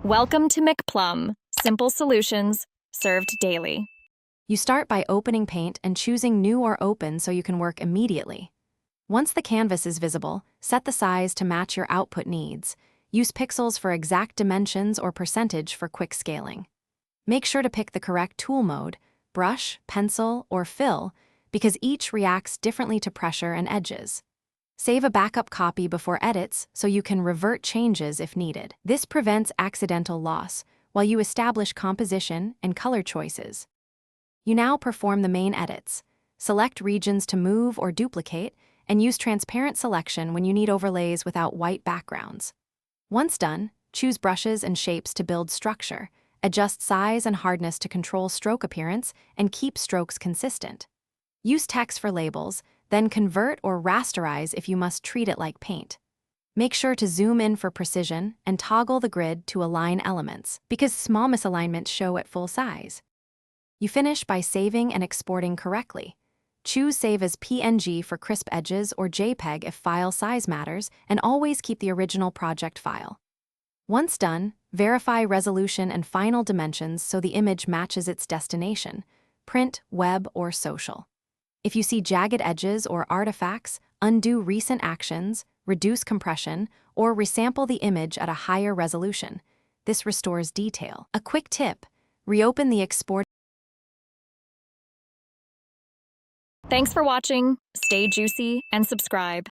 Welcome to McPlum, simple solutions served daily. You start by opening Paint and choosing New or Open so you can work immediately. Once the canvas is visible, set the size to match your output needs. Use pixels for exact dimensions or percentage for quick scaling. Make sure to pick the correct tool mode, brush, pencil, or fill, because each reacts differently to pressure and edges. Save a backup copy before edits so you can revert changes if needed. This prevents accidental loss while you establish composition and color choices. You now perform the main edits. Select regions to move or duplicate, and use transparent selection when you need overlays without white backgrounds. Once done, choose brushes and shapes to build structure, adjust size and hardness to control stroke appearance, and keep strokes consistent. Use text for labels, then convert or rasterize if you must treat it like paint. Make sure to zoom in for precision and toggle the grid to align elements, because small misalignments show at full size. You finish by saving and exporting correctly. Choose Save as PNG for crisp edges or JPEG if file size matters, and always keep the original project file. Once done, verify resolution and final dimensions so the image matches its destination: print, web, or social. If you see jagged edges or artifacts, undo recent actions, reduce compression, or resample the image at a higher resolution. This restores detail. A quick tip: reopen the export. Thanks for watching. Stay juicy and subscribe.